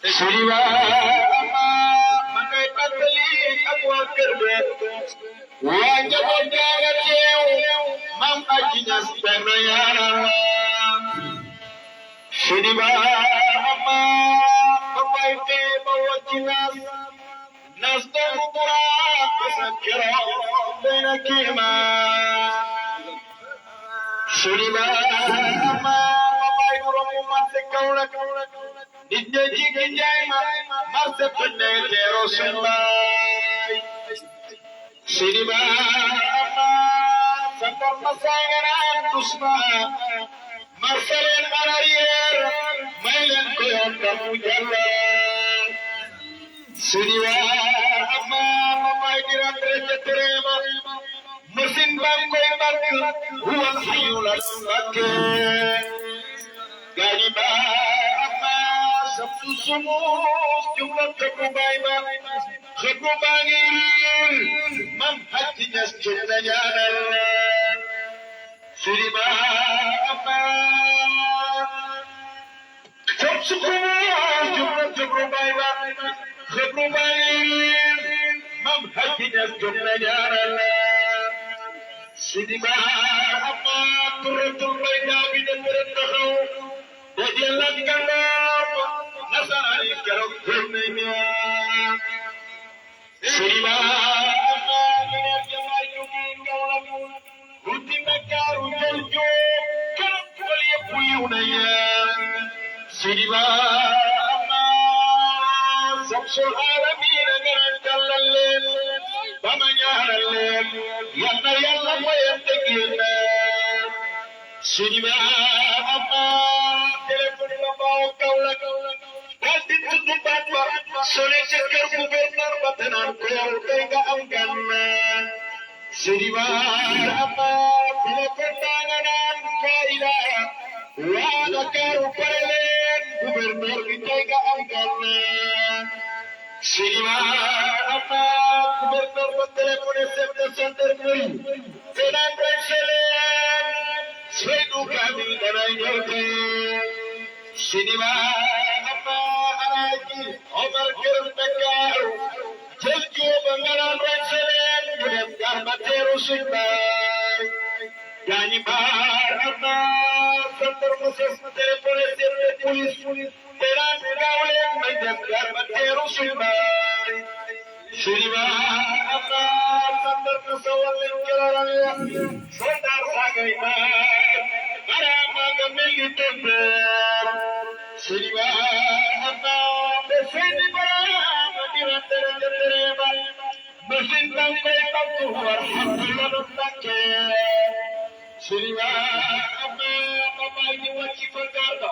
Siriwa ama manay patali ak waa kër be waa njaboot jaaga teew mam aji ñas benn yaram Siriwa ama mamay tee ba wacci nas doomu buraa besa keroog dina kiima Siriwa ama mamay romu marse Kaolack nit ñi jigi njaay ma marse pënde teero sumbaay Siriwa ama sakar ma sangaraan dusma marse leen arrière may leen ko yoon damu jalla Siriwa ama mamay di retraite terema machine bam koy bakk huwal xayul asake gaañi ba sumus jumla xëggu baay ba xëggu baa ngi riir mam hajji ñas jumla ñaanal Siriwa ama sumus jumla xëggu baay ba xëggu baa ngi riir mam hajji ñas jumla ñaanal Siriwa ama turatul bay daa bi de bëre taxaw dajeel ak gànnaar nasaraan yi keroog gëm nañu Siriwa ama ngeen jamaay jóge Kaolack wuti Ndakaaru jël jóg keroog tool yëpp yiw nañu Siriwa ama samsul aalamiina ngeen tàllal leen ba ma ñaanal leen yal na Yàlla fayante ngeen Siriwa ama téléphone la baaw Kaolack daal di tudd baat ba sone ca kër gouverneur ba te naan ko yow tey nga am gan Siriwa ama téléphone baa nga naan kaa ilaa waa Dakaaru pare leen gouverneur bi tey nga am gan Siriwa ama gouverneur ba téléphone chef de gendarmerie te naan rek leen Seydou Kamil dana ñëw Siriwa ama alaaji Omar Kër Dakaaru jël jóoba nga naan rek leen ñu dem garba teeru suñ baay gaañi baar ama santar moses téléphone chef de police te naan gaaw leen may dem garba teeru suñ baay Siriwa ama santar musa wallen kelaran ya soldaar saagay baay marama nga mel ni tëmbeer Siriwa ama be seeni barama dira tere tere ba masin bang koy bakku alhamdulillah no takke Siriwa ama mamay di wacci ko garba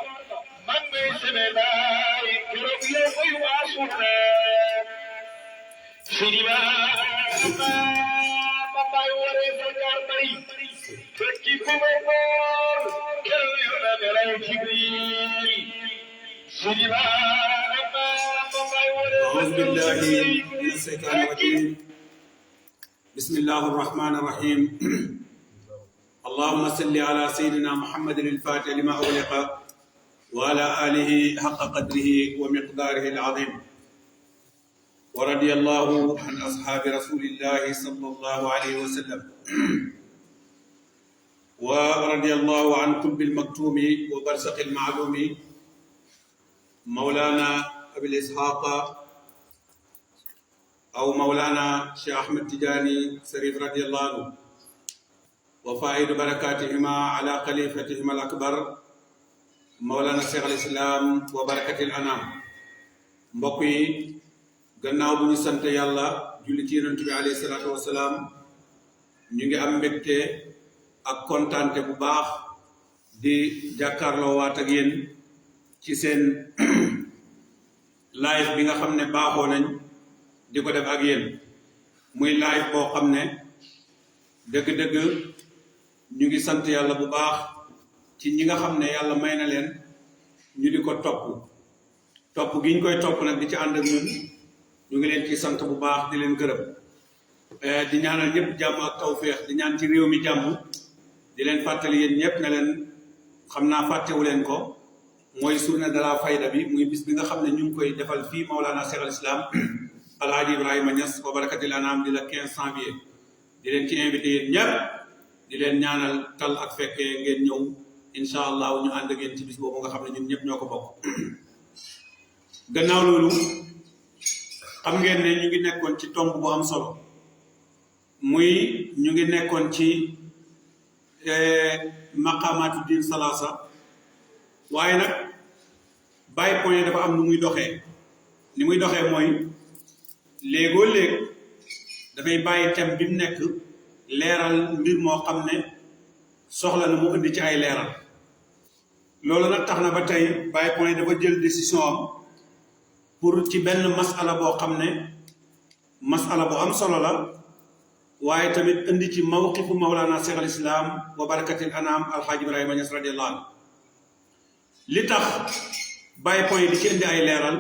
man may sene baay keroog yow koy waasuna Siriwa ama mamay waree sa garbay fekki gouverneur keroog yow na nelaw Jibril Siriwa ama mamay waree أعوذ بالله من الشيطان الرجيم بسم الله الرحمن الرحيم اللهم صل على سيدنا محمد الفاتح لما أغلق وعلى آله حق قدره ومقداره العظيم ورضي الله عن أصحاب رسول الله صلى الله عليه وسلم ورضي الله عن قطب المكتوم وبرزخ المعلوم مولانا أبي الإسحاق أو مولانا شيخ أحمد تجاني شريف رضي الله عنه وفائد بركاتهما على خليفتهما الأكبر مولانا شيخ الإسلام وبركة الأنام mbokk yi gannaaw bu ñu sant yàlla julli ci yonent bi alayhi salaatu wasalaam ñu ngi am mbégte ak kontaante bu baax di jàkkaarloo waat ak yéen ci seen live bi nga xam ne baaxoo nañ di ko def ak yéen muy live boo xam ne dëgg-dëgg ñu ngi sant yàlla bu baax ci ñi nga xam ne yàlla may na leen ñu di ko topp gi ñu koy topp nag di ci ànd ak ñun ñu ngi leen ci sant bu baax di leen gërëm di ñaanal ñëpp jàmm ak tawféex di ñaan ci réew mi jàmm di leen fàttali yéen ñëpp ne leen xam naa fàttewu leen ko mooy journée de la fayda bi muy bis bi nga xam ne ñu ngi koy defal fii Mawlana Cheikh al Islam Alhaji Ibrahima Niass wa barakatil anam di la 15 janvier di leen ci invité yéen ñëpp di leen ñaanal tal ak fekkee ngeen ñëw incha allah ñu ànd ak yéen ci bis boobu nga xam ne ñun ñëpp ñoo ko bokk. gannaaw loolu xam ngeen ne ñu ngi nekkoon ci tomb bu am solo muy ñu ngi nekkoon ci maqaamaatu diin salaasa waaye nag bàyyi point dafa am nu muy doxee ni muy doxee mooy léegoo léeg dafay bàyyi thème bi mu nekk leeral mbir moo xam ne soxla na mu indi ci ay leeral loolu nag tax na ba tey bàyyi point dafa jël décision am pour ci benn masala boo xam ne masala bu am solo la waaye tamit indi ci mawqifu Mawlana Cheikh al Islam wa barakatil anam Alhaji Ibrahima Niass radiyallahu anhu li tax bàyyi point di ci indi ay leeral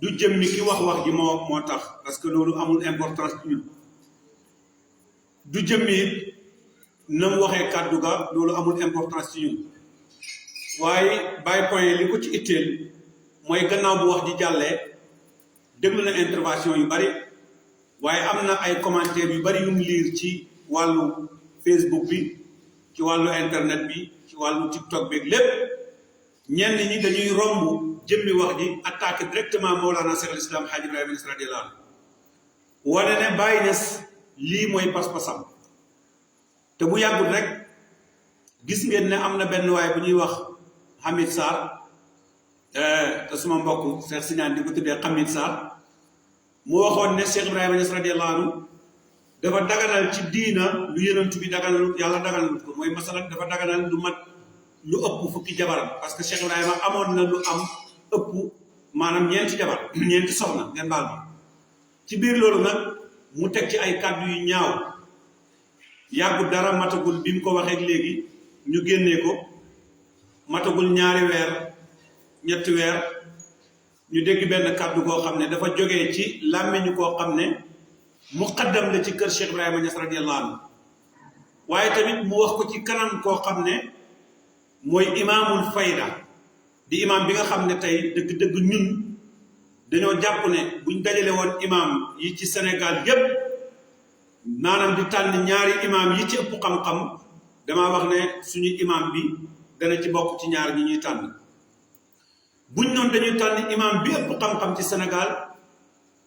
du jëmmi ki wax ji moo tax parce que loolu amul importance ci ñun du jëmmi it na mu waxee kàddu ga loolu amul importance ci ñun waaye bàyyi point li ko ci itteel mooy gannaaw bu wax ji jàllee déglu na intervention yu bari waaye am na ay commentaires yu bari yu mu liir ci wàllu Facebook bi ci wàllu internet bi ci wàllu TikTok bi lépp ñenn ñi dañuy romb jëmmi wax ji attaqué directement Mawlana Cheikh al Islam Hadji Ibrahima Niass radiyallahu anhu wane ne Baye Niass lii mooy pas-pasam te bu yàggul rek gis ngeen ne am na benn waay bu ñuy wax Hamid Sarr te suma mbokk Cheikh Siñaan di ko tuddee Hamid Sarr mu waxoon ne Cheikh Ibrahima Niass radiyallahu anhu dafa daganal ci diina lu yonent bi daganalut yàlla daganalut ko mooy masalan dafa daganal lu mat lu ëpp fukki jabaram parce que Cheikh Ibrahima amoon na lu am ëpp maanaam ñeenti jabar ñeenti soxna ngeen baal ma ci biir loolu nag mu teg ci ay kàddu yu ñaaw yàggu dara matagul bi mu ko waxee léegi ñu génnee ko matagul ñaari weer ñetti weer ñu dégg benn kàddu koo xam ne dafa jógee ci làmmiñu koo xam ne muqaddam la ci kër Cheikh Ibrahima Niass radiyallahu anhu waaye tamit mu wax ko ci kanam koo xam ne mooy imaamul fayda di imaam bi nga xam ne tey dëgg-dëgg ñun dañoo jàpp ne buñ dajale woon imaam yi ci Sénégal yépp maanaam di tànn ñaari imaam yi ci ëpp xam-xam damaa wax ne suñu imaam bi dana ci bokk ci ñaar ñi ñuy tànn buñ noonu dañuy tànn imaam bi ëpp xam-xam ci Sénégal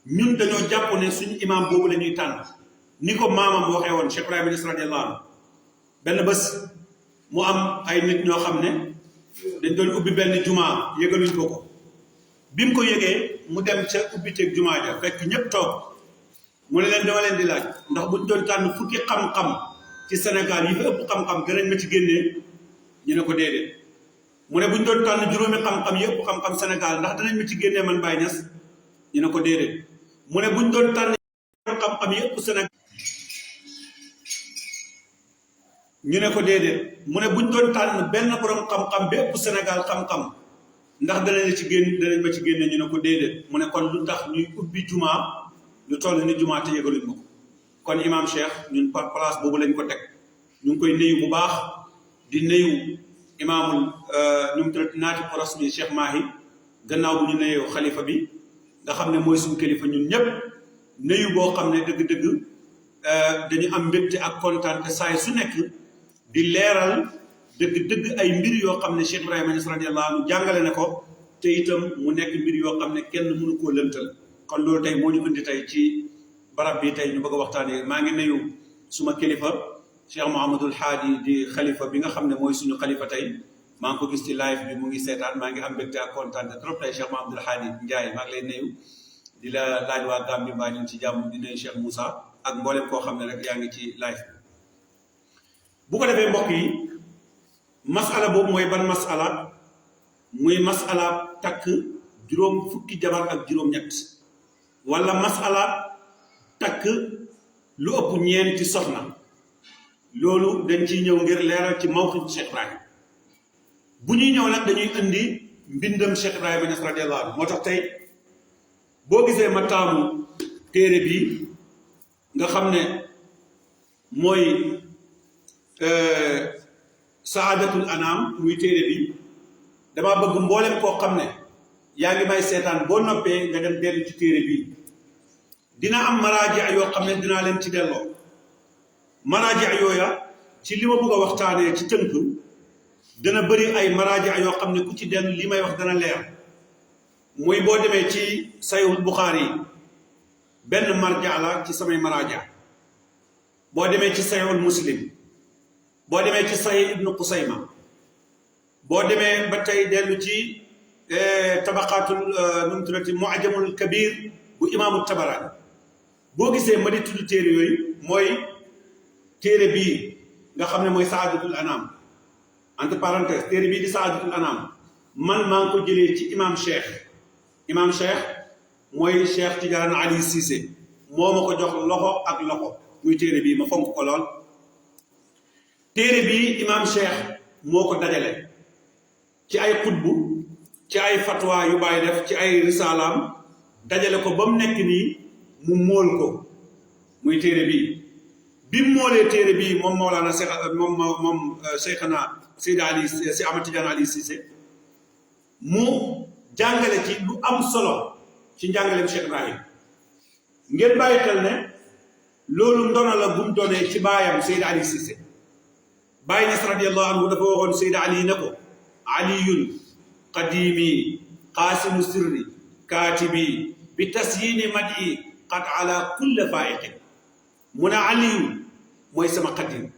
ñun dañoo jàpp ne suñu imaam boobu la ñuy tànn ni ko maamam waxee woon Cheikh Ibrahima Niass radiyallahu anhu benn bés mu am ay nit ñoo xam ne dañ doon ubbi benn jumaa yëgaluñ ko bi mu ko yëgee mu dem ca ubbiteeg jumaa ja fekk ñëpp toog mu ne leen dama leen di laaj ndax buñ doon tànn fukki xam-xam ci Sénégal yi fi ëpp xam-xam danañ ma ci génnee ñu ne ko déedéet mu ne buñ doon tànn juróomi xam-xam yi ëpp xam-xam Sénégal ndax danañ ma ci génnee man Baye Niass ñu ne ko déedéet mu ne buñ doon tànn xam-xam yi ëpp Sénégal ñu ne ko déedéet mu ne buñ doon tànn benn borom xam-xam bi ëpp Sénégal xam-xam ndax danañ la ci génn danañ ma ci génne ñu ne ko déedéet mu ne kon lu tax ñuy ubbi jumaa lu toll ni jumaa te yëgaluñ ma ko kon imam Cheikh ñun par place boobu lañ ko teg ñu ngi koy nuyu bu baax di nuyu imaamul ñu mu tudd naati ko rasmi Cheikh Mahi gannaaw bu ñu nuyoo xalifa bi nga xam ne mooy suñu kilifa ñun ñëpp nuyu boo xam ne dëgg-dëgg dañu am mbégte ak kontaan te saay su nekk di leeral dëgg-dëgg ay mbir yoo xam ne Cheikh Ibrahima Niass radiyallahu anhu jàngale na ko te itam mu nekk mbir yoo xam ne kenn mënu koo lëntal kon loolu tey moo ñu indi tey ci barab bi tey ñu bëgg a waxtaanee maa ngi nuyu suma kilifa Cheikh Mouhamadul Haadi di xalifa bi nga xam ne mooy suñu xalifa tey maa ngi ko gis ci live bi mu ngi seetaan maa ngi am mbégte ak kontaan trop tey Cheikh Mouhamadul Haadi Ndiaye maa ngi lay nuyu di la laaj waa Gambie mbaa ñu ci jàmm di nuyu Cheikh Moussa ak mboolem koo xam ne rek yaa ngi ci live bi bu ko defee mbokk yi masala boobu mooy ban masala muy masala takk juróom fukki jabar ak juróom-ñett wala masala takk lu ëpp ñeenti soxna loolu dañ ciy ñëw ngir leeral ci mawqif Cheikh Ibrahima bu ñuy ñëw nag dañuy indi mbindam Cheikh Ibrahima Niass radiyallahu anhu moo tax tey boo gisee ma taamu téere bi nga xam ne mooy saadatul anam muy téere bi damaa bëgg mboolem koo xam ne yaa ngi may seetaan boo noppee nga dem dellu ci téere bi dina am maraaji yoo xam ne dinaa leen ci delloo maraaji yooya ci li ma bëgg a waxtaanee ci tënk dana bëri ay maraaji yoo xam ne ku ci dellu li may wax dana leer muy boo demee ci sayhul Buxaari yi benn marja la ci samay maraaja boo demee ci sayhul Muslim boo demee ci sahih ibnu Qusayma boo demee ba tey dellu ci tabaqaatul nu mu tuddati mu'jamul kabir bu imaamu Tabaraani boo gisee ma di tudd téere yooyu mooy téere bii nga xam ne mooy saadatul anam entre parenthèse téere bii di saadatul anam man maa ngi ko jëlee ci imam Cheikh mooy Cheikh Tidiane Ali Cissé moo ma ko jox loxo ak loxo muy téere bii ma fonk ko lool téere bii imam Cheikh moo ko dajale ci ay xutbu ci ay fatwa yu bàyyi def ci ay risalaam dajale ko ba mu nekk nii mu móol ko muy téere bii bi mu moolee téere bii moom Mawlana moom Cheikhana Seydi Ali si Ahmad Tidiane Ali Cissé mu jàngale ci lu am solo ci njàngaleem Cheikh Ibrahim ngeen bàyyi xel ne loolu ndono la bu mu doonee ci baayam Seydi Ali Cissé Baay Ñas radiyallahu anhu dafa waxoon Seydi Ali ne ko aliyun qadimi qaasimu sirri kaatibi bi tasyini madi qad ala kulle faiqin mu ne aliyu mooy sama qadim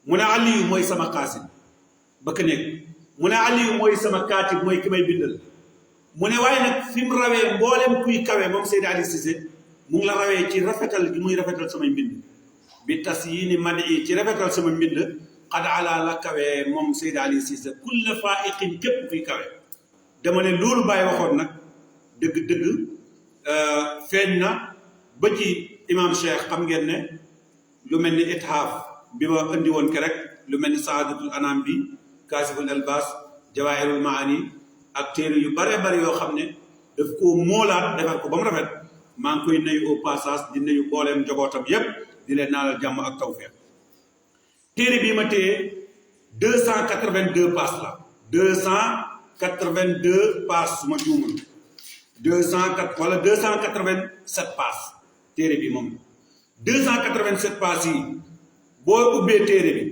mu ne aliyu mooy sama qaasim ba ka nekk mu ne aliyu mooy sama kaatib mooy ki may bindal mu ne waaye nag fi mu rawee mboolem kuy kawe moom Seydi Ali Cissé mu ngi la rawee ci rafetal gi muy rafetal samay mbind bi tasyini madi ci rafetal sama mbind qad ala la kawee moom Seydi Ali Cissé kulle faiqin képp kuy kawe dama ne loolu Baay waxoon nag dëgg-dëgg feeñ na ba ci imam Cheikh xam ngeen ne lu mel ni ithaaf bi ma indi woon ke rek lu mel ni saadatul anam bi kaasiful albas jawaahirul maani ak téere yu bare bari yoo xam ne daf koo moolaat defar ko ba mu rafet maa ngi koy nuyu au passage di nuyu booleem njabootam yépp di leen naalal jàmm ak tawfeex téere bii ma téye 282 pages la 282 pages su ma juumul 204 wala 287 pages téere bi moom 287 pages yi boo ubbee téere bi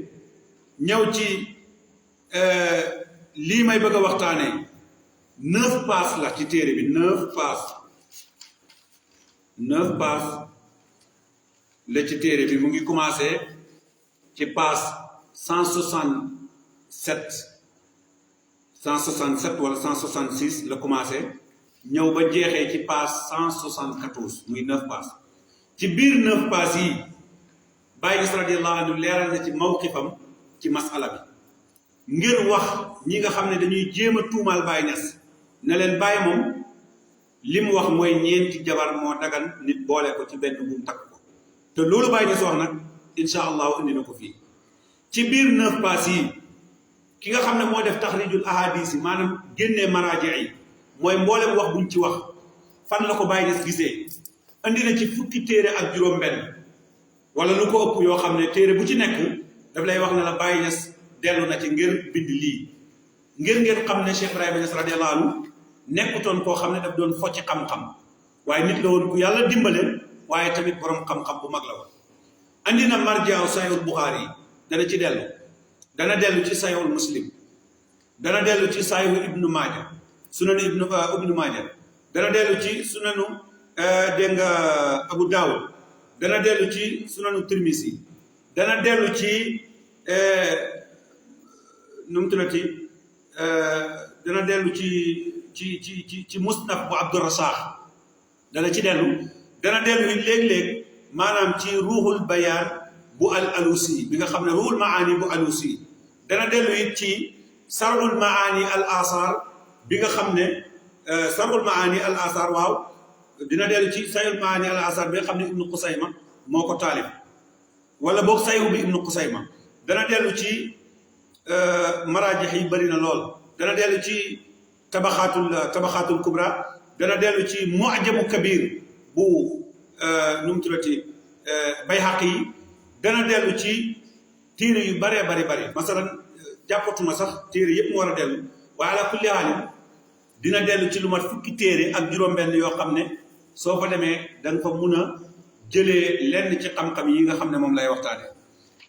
ñëw ci lii may bëgg a waxtaanee 9 pages la ci téere bi 9 pages la ci téere bi mu ngi commencé ci page 167 wala 166 la commencé ñëw ba jeexee ci page 174 muy 9 pages ci biir 9 pages yi Baay Ñas radiyallahu anhu leeral na ci mawqifam ci masala bi ngir wax ñi nga xam ne dañuy jéem a tuumaal Baay Ñas ne leen Baay moom li mu wax mooy ñeenti jabar moo dagan nit boole ko ci benn buum takk ko te loolu Baay Ñas wax nag incha allahu indi na ko fii ci biir 9 pages yi ki nga xam ne moo def taxrijul ahadis yi maanaam génnee maraaji yi mooy mboolem wax buñ ci wax fan la ko Baay Ñas gisee andi na ci fukki téere ak juróom-benn wala lu ko ëpp yoo xam ne téere bu ci nekk daf lay wax ne la Baay Ñas dellu na ci ngir bind lii ngir ngeen xam ne Cheikh Ibrahima Ñas radiyallahu anhu nekkutoon koo xam ne daf doon focc xam-xam waaye nit la woon ku yàlla dimbale waaye tamit borom xam-xam bu mag la woon andi na marjaaw sayhul Buxaari yi dana ci dellu dana dellu ci sayhul Muslim dana dellu ci sayhu ibnu Maaja sunanu ibnu Maaja dana dellu ci sunanu dégg nga Abu Daawud dana dellu ci sunanu Tirmisi dana dellu ci nu mu tuddati dana dellu ci musnaf bu Abdurasaax dana ci dellu dana dellu léeg-léeg maanaam ci ruuxul bayaan bu alusi bi nga xam ne ruuxul maani bu alusi dana dellu it ci sarul maani al asar bi nga xam ne sarul maani al asar waaw dina dellu ci sayul maani al asar bi nga xam ne ibnu Qusayma moo ko taalif wala boog sayu bi ibnu Qusayma dana dellu ci maraajix yi bëri na lool dana dellu ci tabaxaatul kubra dana dellu ci mu'jamu kabir bu nu mu tuddati Bayhaqi yi dana dellu ci téere yu baree bari masalan jàppatuma sax téere yëpp mu war a dellu wa ala kulli haalin dina dellu ci lu mat fukki téere ak juróom-benn yoo xam ne soo fa demee da nga fa mun a jëlee lenn ci xam-xam yi nga xam ne moom lay waxtaane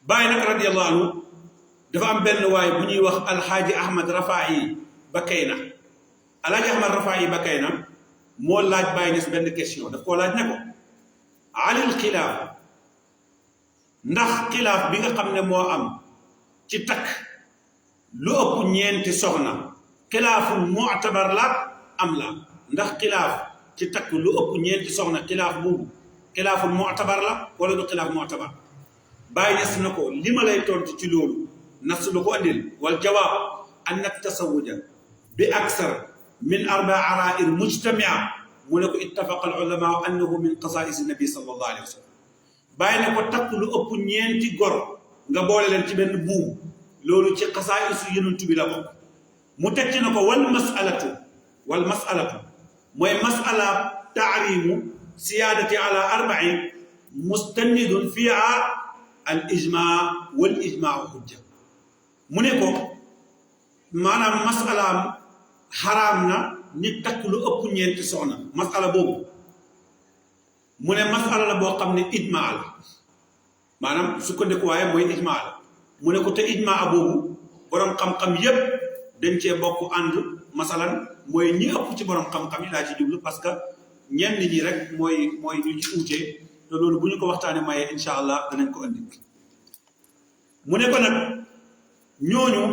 Baay nag radiyallahu anhu dafa am benn waay bu ñuy wax alxaaji Ahmad Rafaayi Bakayna alxaaji Ahmad Rafaayi Bakayna moo laaj Baay Ñas benn question daf koo laaj ne ko alil xilaaf ndax xilaaf bi nga xam ne moo am ci takk lu ëpp ñeenti soxna xilaaful mu'tabar la am la ndax xilaaf ci takk lu ëpp ñeenti soxna xilaaf boobu xilaaful mu'tabar la wala du xilaaf mu'tabar Baay Ñas na ko li ma lay tontu ci loolu nas lu ko andil wal jawaab anna tasawuja bi aksar min arbaa araa'ir mujtamia mu ne ko ittafaqa al ulama annahu min qasaa'is nabi sallallahu alayhi wa sallam Baay ne ko takk lu ëpp ñeenti gor nga boole leen ci benn buum loolu ci xasaa'isu Yonent bi la bokk mu teg ci na ko wal masalatu mooy masala taarimu siyaadati ala arbain mustanidun fiha al ijmaa wal ijmaa hujja mu ne ko maanaam masalaam xaraam na nit takk lu ëpp ñeenti soxna masala boobu mu ne masala la boo xam ne ijmaa la maanaam sukkandikuwaay mooy ijmaa la mu ne ko te ijmaa boobu borom xam-xam yépp dañ cee bokk ànd masalan mooy ñi ëpp ci borom xam-xam yi laa ci jublu parce que ñenn ñi rek mooy ñu ci uute te loolu bu ñu ko waxtaanee mayee incha allah danañ ko andi mu ne ko nag ñooñu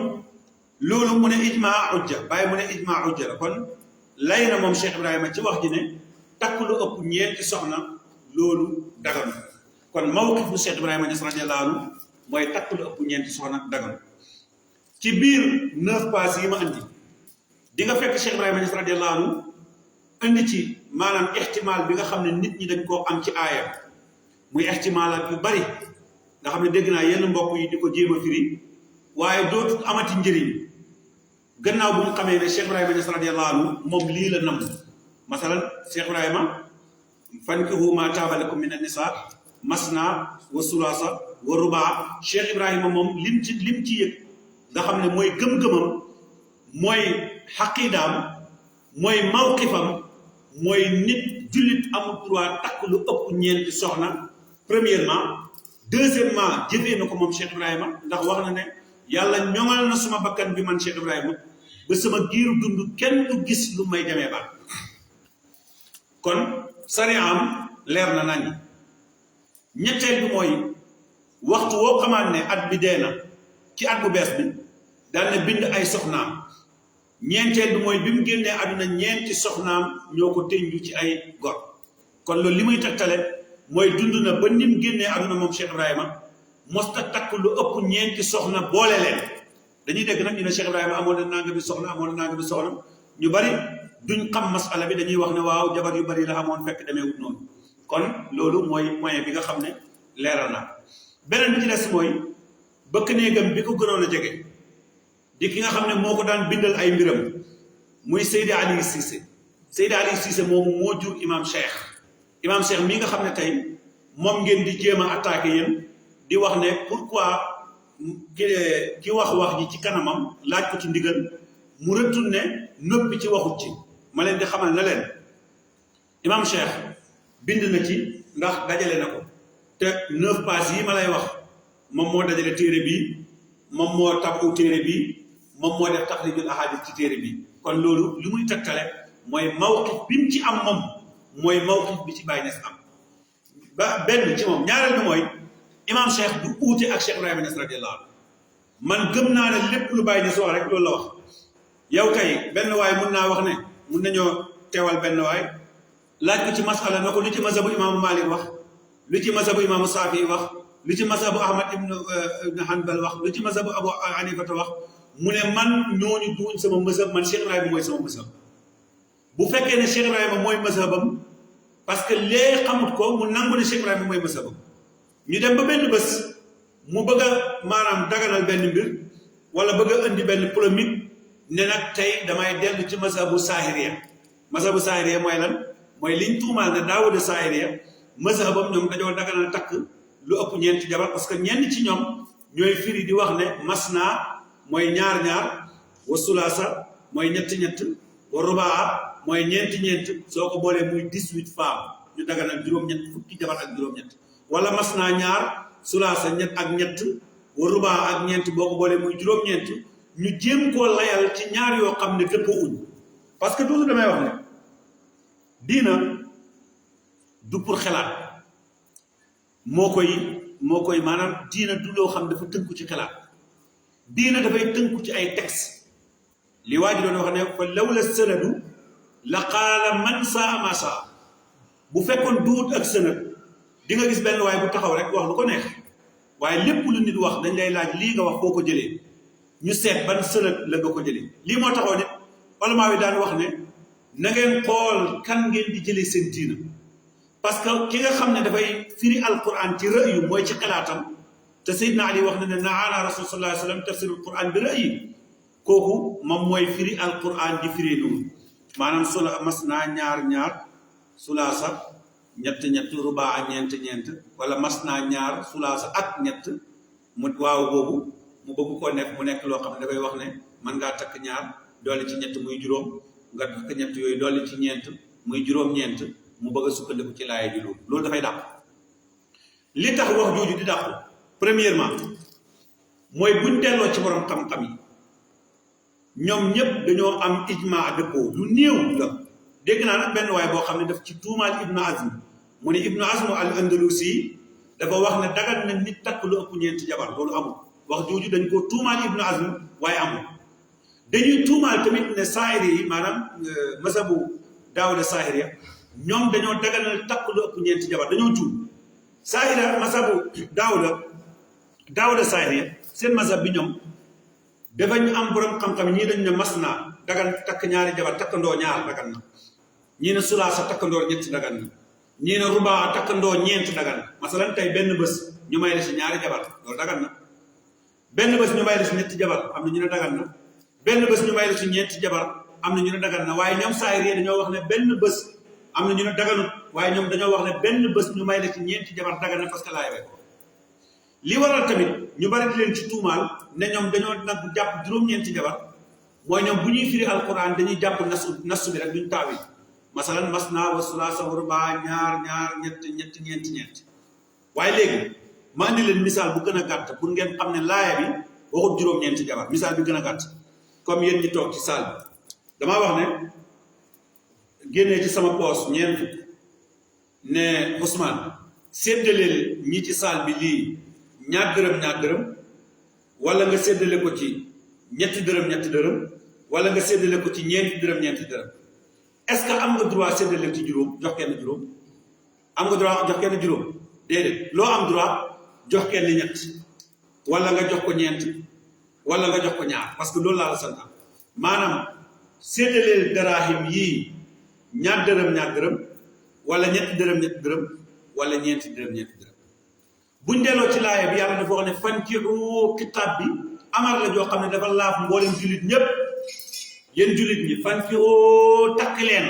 loolu mu ne ijmaa ujja Baay mu ne ijmaa ujja la kon lay na moom Cheikh Ibrahima ci wax ji ne takk lu ëpp ñeenti soxna loolu daganu kon mawqif bu Cheikh Ibrahima Niass radiyallahu anhu mooy takk lu ëpp ñeenti soxna daganu ci biir 9 pages yi ma andi di nga fekk Cheikh Ibrahima Niass radiyallahu anhu andi ci maanaam ixtimaal bi nga xam ne nit ñi dañ koo am ci aaya muy ixtimaalaat yu bari nga xam ne dégg naa yenn mbokk yi di ko jéem a firi waaye dootul amati njëriñ gannaaw bu mu xamee ne Cheikh Ibrahima Niass radiyallahu anhu moom lii la nam masalan Cheikh Ibrahima fankihu maa taaba lakum mina nisaa masna wa sulaasa wa rubaa Cheikh Ibrahima moom lim ci yëg nga xam ne mooy gëm-gëmam mooy xaqiidaam mooy mawqifam mooy nit jullit amul droit takk lu ëpp ñeenti soxna premièrement deuxièmement jëfee na ko moom Cheikh Ibrahima ndax wax na ne yàlla ñoŋal na suma bakkan bi man Cheikh Ibrahima ba sama giiru dund kenn du gis lu may demee ba kon sariyaam leer na nañ ñetteel bi mooy waxtu woo xamaat ne at bi dee na ci at bu bees bi daan na bind ay soxnaam ñeenteel bi mooy bi mu génnee àdduna ñeenti soxnaam ñoo ko tënju ci ay gor kon loolu li muy tegtale mooy dund na ba ni mu génnee àdduna moom Cheikh Ibrahima mosta takk lu ëpp ñeenti soxna boole leen dañuy dégg nag ñu ne Cheikh Ibrahima amoon na nanga bi soxna amoon na nanga bi soxna ñu bari duñ xam masala bi dañuy wax ne waaw jabar yu bari la amoon fekk demee wut noonu kon loolu mooy moyen bi nga xam ne leeral naa beneen bi ci des mooy bëkk néegam bi ko gënoon a jege di ki nga xam ne moo ko daan bindal ay mbiram muy Seydi Ali Cissé Seydi Ali Cissé moomu moo jur imam Cheikh mii nga xam ne tey moom ngeen di jéem a attaqué yéen di wax ne pourquoi ki wax ji ci kanamam laaj ko ci ndigal mu retourné noppi ci waxut ci ma leen di xamal na leen imam Cheikh bind na ci ndax dajale na ko te 9 pages yi ma lay wax moom moo dajale téere bi moom moo tabu téere bi moom moo def taxrijul ahadis ci téere bi kon loolu li muy tegtale mooy mawqif bi mu ci am moom mooy mawqif bi ci Baay Ñas am ba benn ci moom ñaareel bi mooy imam Cheikh du uute ak Cheikh Ibrahima Niass radiyallahu anhu man gëm naa ne lépp lu Baay Ñas wax rek loolu la wax yow kay benn waay mun naa wax ne mun nañoo teewal benn waay laaj ko ci masala na ko lu ci mazhabu imaamu Malik wax lu ci mazhabu imaamu Saafi wax lu ci mazhabu Ahmad ibn Hanbal wax lu ci mazhabu Abu Hanifata wax mu ne man ñooñu duñ sama mazhab man Cheikh Ibrahima mooy sama mazhab bu fekkee ne Cheikh Ibrahima mooy mazhabam parce que lee xamut ko mu nangu ne Cheikh Ibrahima mooy mazhabam ñu dem ba benn bés mu bëgg a maanaam daganal benn mbir wala bëgg a indi benn polémique ne nag tey damay dellu ci mazhabu Saahiriya mooy lan mooy liñ tuumaal ne Daawuda Saahiriya mazhabam ñoom dañoo daganal takk lu ëpp ñeenti jabar parce que ñenn ci ñoom ñooy firi di wax ne masna mooy ñaar wa sulaasa mooy ñett wa rubaa mooy ñeent soo ko boolee muy 18 femmes ñu daganal juróom-ñett fukki jabar ak juróom-ñett wala masna ñaar sulaasa ñett ak ñett wa rubaa ak ñeent boo ko boolee muy juróom-ñeent ñu jéem koo layal ci ñaar yoo xam ne dëppoo uñ parce que toujours damay wax ne diina du pour xelaat moo koy maanaam diina du loo xam dafa tënku ci xelaat diina dafay tënku ci ay texte li waa ji doon wax ne fa lawla sanadu la qaala man saa ma saa bu fekkoon duut ak sanad di nga gis benn waaye bu taxaw rek wax lu ko neex waaye lépp lu nit wax dañ lay laaj lii nga wax foo ko jëlee ñu seet ban sanad la nga ko jëlee lii moo taxaw nit ulamaa wi daan wax ne na ngeen xool kan ngeen di jëlee seen diina parce que ki nga xam ne dafay firi alquran ci rëyu mooy ci xalaatam te Seydina Ali wax na ne naana rasul sallallahu alayhi wa sallam tafsirul quran bi rëyi kooku moom mooy firi alquran di firi noonu maanaam sula mas naa ñaar sulaasa ñett rubaa ñeent wala mas naa ñaar sulaasa ak ñett mu waaw boobu mu bëgg koo nekk mu nekk loo xam ne dafay wax ne mën ngaa takk ñaar dolli ci ñett muy juróom nga takk ñett yooyu dolli ci ñeent muy juróom-ñeent mu bëgg a sukkandiku ci laaya ji loolu dafay dàq li tax wax jooju di dàqu premièrement mooy buñ delloo ci borom xam-xam yi ñoom ñëpp dañoo am ijmaa dëppoo lu néew la dégg naa nag benn waaye boo xam ne daf ci tuumaal Ibnu Azm mu ne Ibnu Azm al Andalusi dafa wax ne dagan na nit takk lu ëpp ñeenti jabar loolu amul wax jooju dañ ko tuumaal Ibnu Azm waaye amul dañuy tuumaal tamit ne saahiri yi maanaam masabu Daawuda saahiriya ñoom dañoo daganal takk lu ëpp ñeenti jabar dañoo juum saahira masabu Daawuda saahiriya seen masab bi ñoom dafañ am borom xam-xam ñii dañ ne mas naa dagan takk ñaari jabar takkandoo ñaar dagan na ñii ne sulaasa takkandoo ñetti dagan na ñii ne rubaa takkandoo ñeent dagan na masalan tey benn bés ñu may la si ñaari jabar loolu dagan na benn bés ñu may la si ñetti jabar am na ñu ne dagan na benn bés ñu may la si ñeenti jabar am na ñu ne dagan na waaye ñoom saahir yi dañoo wax ne benn bés am na ñu ne daganut waaye ñoom dañoo wax ne benn bés ñu may la ci ñeenti jabar dagan na parce que laay way ko li waral tamit ñu bari di leen ci tuumaal ne ñoom dañoo nag jàpp juróom-ñeenti jabar mooy ñoom bu ñuy firi alquran dañuy jàpp nasu bi rek duñ taawil masalan masna wa sulaasa wa rubaa ñaar ñeent waaye léegi ma andi leen misaal bu gën a gàtt pour ngeen xam ne laaya bi waxut juróom-ñeenti jabar misaal bi gën a gàtt comme yéen ñi toog ci saal bi damaa wax ne génnee ci sama poos ñeent fukk ne Ousmane séddaleel ñi ci saal bi lii ñaar dërëm wala nga séddale ko ci ñetti dërëm wala nga séddale ko ci ñeenti dërëm est-ce que am nga droit séddale ci juróom jox kenn juróom am nga droit jox kenn juróom déedéet loo am droit jox kenn ñett wala nga jox ko ñeent wala nga jox ko ñaar parce que loolu laa la sant maanaam séddaleel daraahim yii ñaar dërëm wala ñetti dërëm wala ñeenti dërëm buñ delloo ci laaya bi yàlla dafa wax ne fankihu kitaab bi amar la joo xam ne dafa laaf mboolem jullit ñépp yéen jullit ñi fankihu takk leen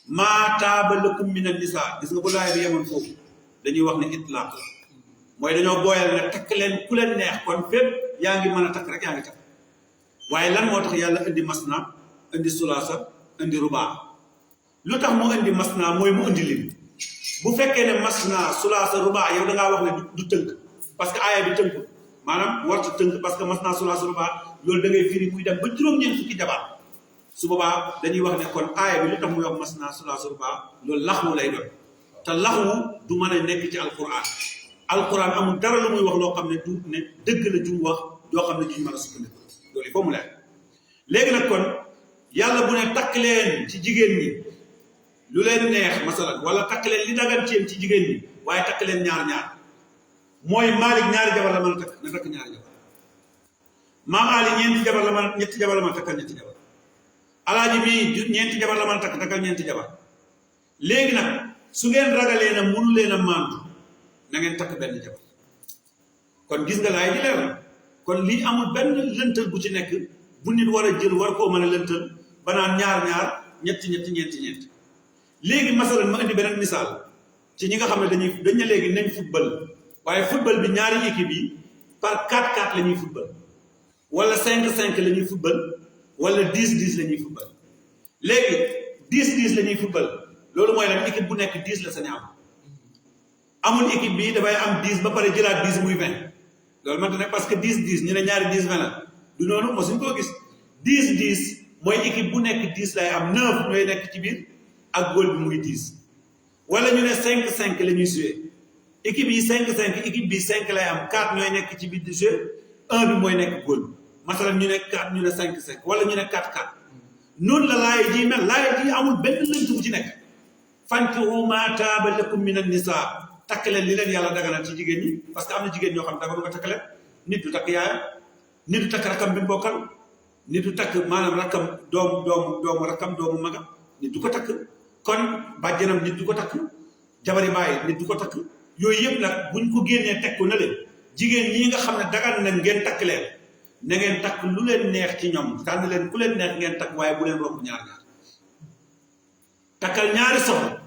maa taaba lakum mina nisaa gis nga bu laaya bi yemoon foofu dañuy wax ne itlaaq la mooy dañoo booyal ne takk leen ku leen neex kon fépp yaa ngi mën a takk rek yaa ngi takk waaye lan moo tax yàlla indi masna indi sulaasa indi rubaa lu tax mu indi masna mooy mu indi lim bu fekkee ne masna sulaasa rubaa yow da ngaa wax ne du tënk parce que aaya bi tënk maanaam warta tënk parce que masna sulaasa rubaa loolu da ngay firi muy dem ba juróom-ñeent fukki jabar su boobaa dañuy wax ne kon aaya bi lu tax muy wax masna sulaasa rubaa loolu laxwu lay doon te laxwu du mën a nekk ci alquran amul dara lu muy wax loo xam ne du ne dëgg la jum wax doo xam ne duñ mën a sukkandiku loolu il faut mu leer léegi nag kon yàlla bu ne takk leen ci jigéen ñi lu leen neex masalan wala takk leen li dagan ci yéen ci jigéen ñi waaye takk leen ñaar mooy Malick ñaari jabar la mën a takk na takk ñaari jabar maam Ali ñetti jabar la mën a takkal ñetti jabar alaaji bii ñeenti jabar la mën a takkal ñeenti jabar léegi nag su ngeen ragalee na mënu leen a maandu na ngeen takk benn jabar kon gis nga laay di leer na kon lii amul benn lëntal bu ci nekk bu nit war a jël war koo mën a lëntal ba naan ñaar ñeenti léegi masalan ma indi beneen misaal ci ñi nga xam ne dañ ne léegi nañ football waaye football bi ñaari équipe yi par 4-4 la ñuy football wala 5-5 la ñuy football wala 10-10 la ñuy football léegi 10-10 la ñuy football loolu mooy lan équipe bu nekk 10 la sañ am amul équipe bi dafay am 10 ba pare jëlaat 10 muy 20 loolu man ne parce que 10-10 ñu ne ñaari 10-20 la du noonu mosuñ koo gis 10-10 mooy équipe bu nekk 10 lay am 9 ñooy nekk ci biir ak góol bi muy 10 wala ñu ne 5-5 la ñuy joué équipe yi 5-5 équipe bi 5 lay am 4 ñooy nekk ci biir di joué 1 bi mooy nekk góol masalan ñu ne 4 ñu ne 5-5 wala ñu ne 4-4 noonu la laay ji mel laay ji amul benn lënt bu ci nekk fankihu maa taaba lakum mina nisaa takk leen li leen yàlla daganal ci jigéen ñi parce que am na jigéen ñoo xam daganu ko takk leen nit du takk yaayam nit du takk rakkam bi mbokkal nit du takk maanaam rakkam doomu rakkam doomu magam nit du ko takk kon bàjjanam nit du ko takk jabari bàyyi nit du ko takk yooyu yëpp nag buñ ko génnee teg ko na leen jigéen ñi nga xam ne dagan na ngeen takk leen na ngeen takk lu leen neex ci ñoom tànn leen ku leen neex ngeen takk waaye bu leen romb ñaar takkal ñaari soxna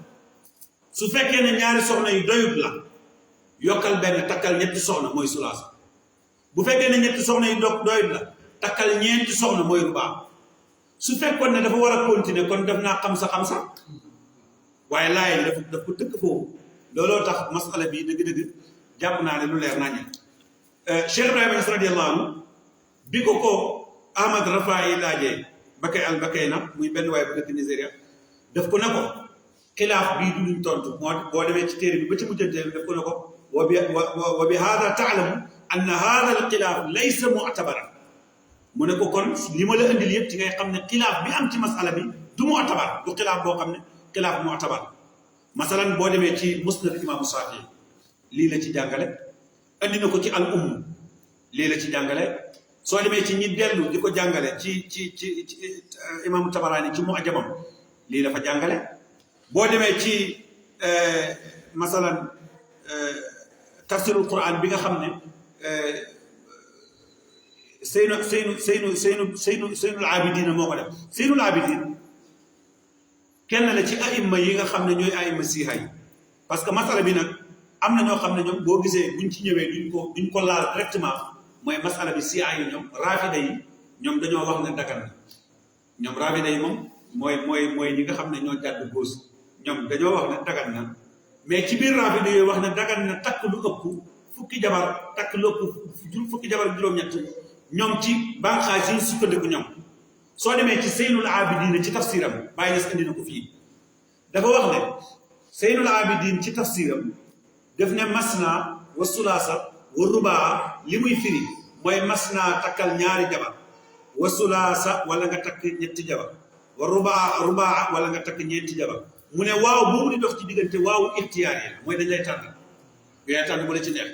su fekkee ne ñaari soxna yi doyut la yokkal benn takkal ñetti soxna mooy sulaasa bu fekkee ne ñetti soxna yi doyut la takkal ñeenti soxna mooy rubaa su fekkoon ne dafa war a continuer kon def naa xam sa waaye laay daf ko tëkk foofu looloo tax masala bi dëgg-dëgg jàpp naa ne lu leer nañu Cheikh Ibrahima Niass radiyallahu anhu bi ko Ahmad Rafaa'i laajee Bakay al Bakayna muy benn waaye bu dëkk Nigéria daf ko ne ko xilaaf bii du luñ tontu boo demee ci téere bi ba ci mujjantee bi daf ko ne ko wa bi haada taalamu anna haada al xilaaf laysa mu'tabaran mu ne ko kon li ma la indil yëpp ci ngay xam ne xilaaf bi am ci masala bi du mu'tabar du xilaaf boo xam ne xilaaf mu'tabar masalan boo demee ci musnad imaamu Saafi lii la ci jàngale andi na ko ci al lii la ci jàngale soo demee ci ñi dellu di ko jàngale ci imaamu Tabaraani ci mu'jamam lii dafa jàngale boo demee ci masalan tafsirul Quran bi nga xam ne Seynul Abidin moo ko def Seynul Abidin kenn la ci aïmma yi nga xam ne ñooy aïmma siiha yi parce que masala bi nag am na ñoo xam ne ñoom boo gisee buñ ci ñëwee duñ ko laal directement mooy masala bi siiha yi ñoom raafida yi ñoom dañoo wax ne dagan na ñoom raafida yi moom mooy ñi nga xam ne ñoo jàdd góos ñoom dañoo wax ne dagan na mais ci biir raafida yooyu wax ne dagan na takk lu ëpp fukki jabar takk lu ëpp fukki jabar juróom-ñett ñoom ci banqaas yi sukkandiku ñoom soo demee ci Seynul Abidin ci tafsiram bàyyi nas indi na ko fii dafa wax ne Seynul Abidin ci tafsiram def ne masna wa sulaasa wa rubaa li muy firi mooy masna takkal ñaari jabar wa sulaasa wala nga takk ñetti jabar wa rubaa wala nga takk ñeenti jabar mu ne waaw boobu di dox ci diggante waawu ixtiyaar yi mooy dañ lay tànn yooy tànn bu la ci neex